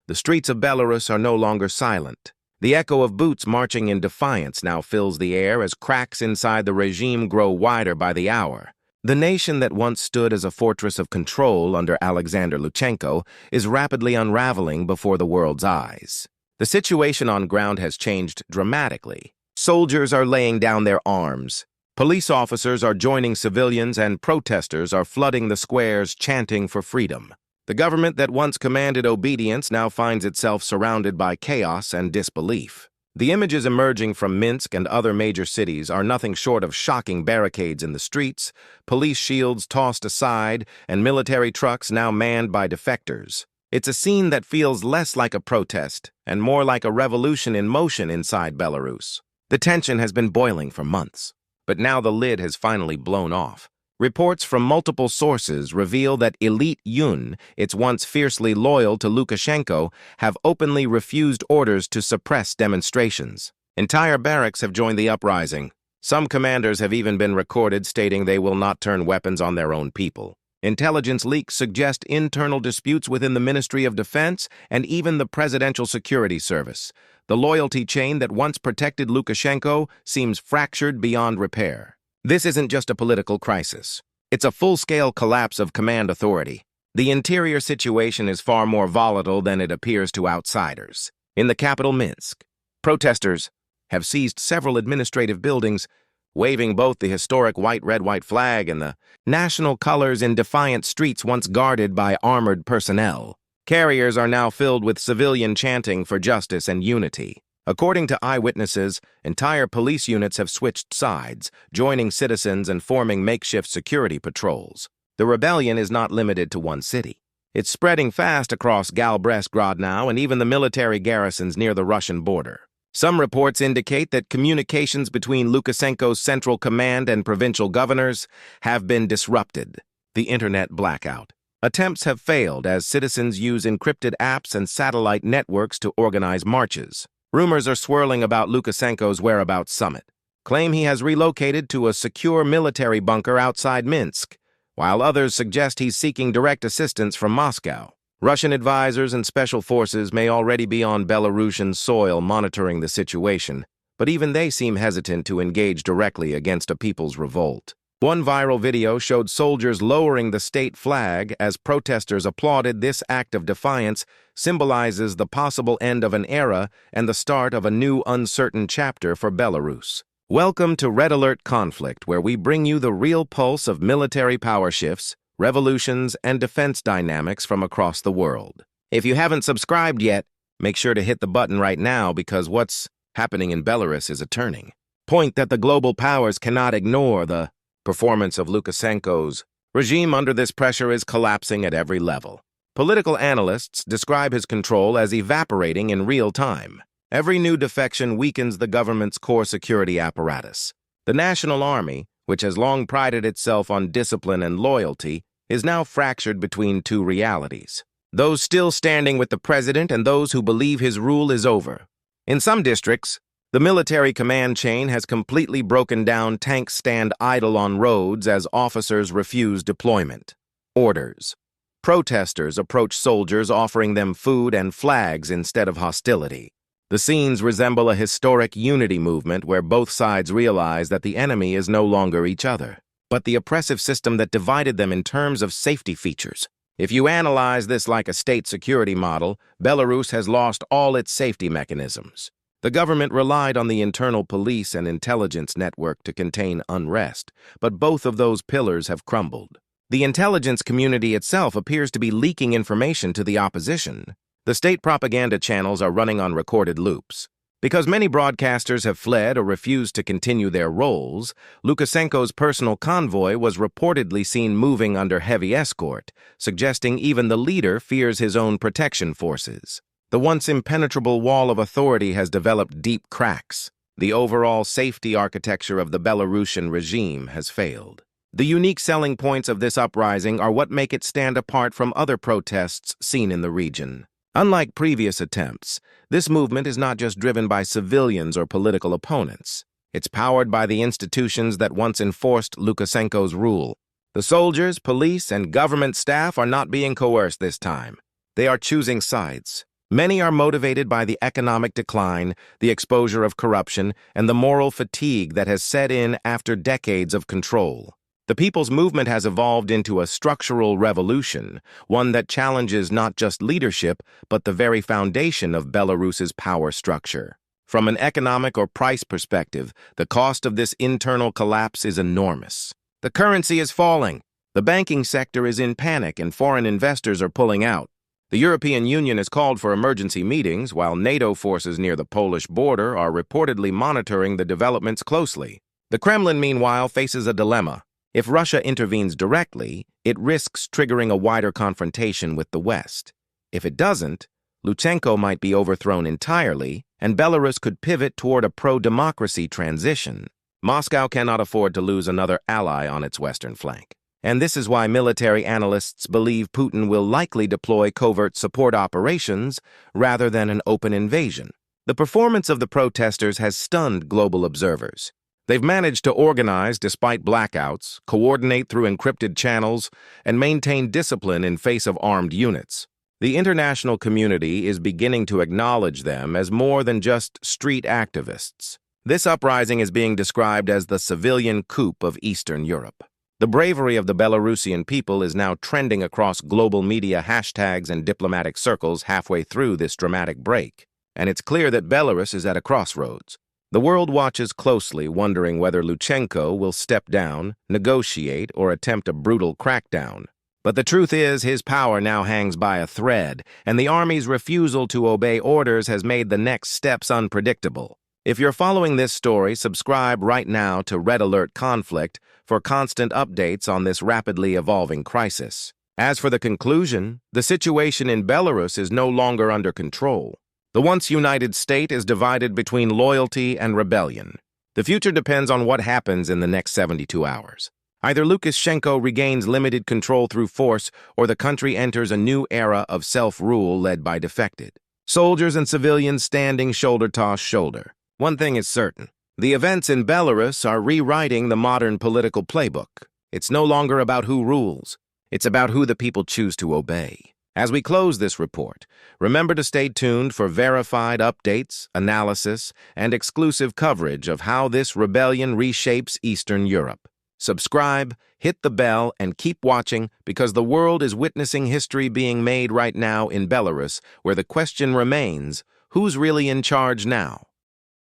The streets of Belarus are no longer silent. The echo of boots marching in defiance now fills the air as cracks inside the regime grow wider by the hour. The nation that once stood as a fortress of control under Alexander Lukashenko is rapidly unraveling before the world's eyes. The situation on ground has changed dramatically. Soldiers are laying down their arms. Police officers are joining civilians, and protesters are flooding the squares chanting for freedom. The government that once commanded obedience now finds itself surrounded by chaos and disbelief. The images emerging from Minsk and other major cities are nothing short of shocking: barricades in the streets, police shields tossed aside, and military trucks now manned by defectors. It's a scene that feels less like a protest and more like a revolution in motion inside Belarus. The tension has been boiling for months, but now the lid has finally blown off. Reports from multiple sources reveal that elite Yun, its once fiercely loyal to Lukashenko, have openly refused orders to suppress demonstrations. Entire barracks have joined the uprising. Some commanders have even been recorded stating they will not turn weapons on their own people. Intelligence leaks suggest internal disputes within the Ministry of Defense and even the Presidential Security Service. The loyalty chain that once protected Lukashenko seems fractured beyond repair. This isn't just a political crisis. It's a full-scale collapse of command authority. The interior situation is far more volatile than it appears to outsiders. In the capital, Minsk, protesters have seized several administrative buildings, waving both the historic white-red-white flag and the national colors in defiant streets once guarded by armored personnel. Carriers are now filled with civilian chanting for justice and unity. According to eyewitnesses, entire police units have switched sides, joining citizens and forming makeshift security patrols. The rebellion is not limited to one city. It's spreading fast across Galbrest-Grad now and even the military garrisons near the Russian border. Some reports indicate that communications between Lukashenko's central command and provincial governors have been disrupted. The internet blackout. Attempts have failed as citizens use encrypted apps and satellite networks to organize marches. Rumors are swirling about Lukashenko's whereabouts summit. Claim he has relocated to a secure military bunker outside Minsk, while others suggest he's seeking direct assistance from Moscow. Russian advisors and special forces may already be on Belarusian soil monitoring the situation, but even they seem hesitant to engage directly against a people's revolt. One viral video showed soldiers lowering the state flag as protesters applauded. This act of defiance symbolizes the possible end of an era and the start of a new uncertain chapter for Belarus. Welcome to Red Alert Conflict, where we bring you the real pulse of military power shifts, revolutions, and defense dynamics from across the world. If you haven't subscribed yet, make sure to hit the button right now, because what's happening in Belarus is a turning point that the global powers cannot ignore. The performance of Lukashenko's regime under this pressure is collapsing at every level. Political analysts describe his control as evaporating in real time. Every new defection weakens the government's core security apparatus. The National Army, which has long prided itself on discipline and loyalty, is now fractured between two realities: those still standing with the president and those who believe his rule is over. In some districts, the military command chain has completely broken down. Tanks stand idle on roads as officers refuse deployment orders. Protesters approach soldiers, offering them food and flags instead of hostility. The scenes resemble a historic unity movement where both sides realize that the enemy is no longer each other, but the oppressive system that divided them in terms of safety features. If you analyze this like a state security model, Belarus has lost all its safety mechanisms. The government relied on the internal police and intelligence network to contain unrest, but both of those pillars have crumbled. The intelligence community itself appears to be leaking information to the opposition. The state propaganda channels are running on recorded loops. Because many broadcasters have fled or refused to continue their roles, Lukashenko's personal convoy was reportedly seen moving under heavy escort, suggesting even the leader fears his own protection forces. The once impenetrable wall of authority has developed deep cracks. The overall safety architecture of the Belarusian regime has failed. The unique selling points of this uprising are what make it stand apart from other protests seen in the region. Unlike previous attempts, this movement is not just driven by civilians or political opponents. It's powered by the institutions that once enforced Lukashenko's rule. The soldiers, police, and government staff are not being coerced this time. They are choosing sides. Many are motivated by the economic decline, the exposure of corruption, and the moral fatigue that has set in after decades of control. The people's movement has evolved into a structural revolution, one that challenges not just leadership, but the very foundation of Belarus's power structure. From an economic or price perspective, the cost of this internal collapse is enormous. The currency is falling. The banking sector is in panic and foreign investors are pulling out. The European Union has called for emergency meetings, while NATO forces near the Polish border are reportedly monitoring the developments closely. The Kremlin, meanwhile, faces a dilemma. If Russia intervenes directly, it risks triggering a wider confrontation with the West. If it doesn't, Lukashenko might be overthrown entirely, and Belarus could pivot toward a pro-democracy transition. Moscow cannot afford to lose another ally on its western flank. And this is why military analysts believe Putin will likely deploy covert support operations rather than an open invasion. The performance of the protesters has stunned global observers. They've managed to organize despite blackouts, coordinate through encrypted channels, and maintain discipline in face of armed units. The international community is beginning to acknowledge them as more than just street activists. This uprising is being described as the civilian coup of Eastern Europe. The bravery of the Belarusian people is now trending across global media hashtags and diplomatic circles halfway through this dramatic break. And it's clear that Belarus is at a crossroads. The world watches closely, wondering whether Lukashenko will step down, negotiate, or attempt a brutal crackdown. But the truth is, his power now hangs by a thread, and the army's refusal to obey orders has made the next steps unpredictable. If you're following this story, subscribe right now to Red Alert Conflict for constant updates on this rapidly evolving crisis. As for the conclusion, the situation in Belarus is no longer under control. The once united state is divided between loyalty and rebellion. The future depends on what happens in the next 72 hours. Either Lukashenko regains limited control through force, or the country enters a new era of self-rule led by defected soldiers and civilians standing shoulder to shoulder. One thing is certain. The events in Belarus are rewriting the modern political playbook. It's no longer about who rules. It's about who the people choose to obey. As we close this report, remember to stay tuned for verified updates, analysis, and exclusive coverage of how this rebellion reshapes Eastern Europe. Subscribe, hit the bell, and keep watching, because the world is witnessing history being made right now in Belarus, where the question remains, who's really in charge now?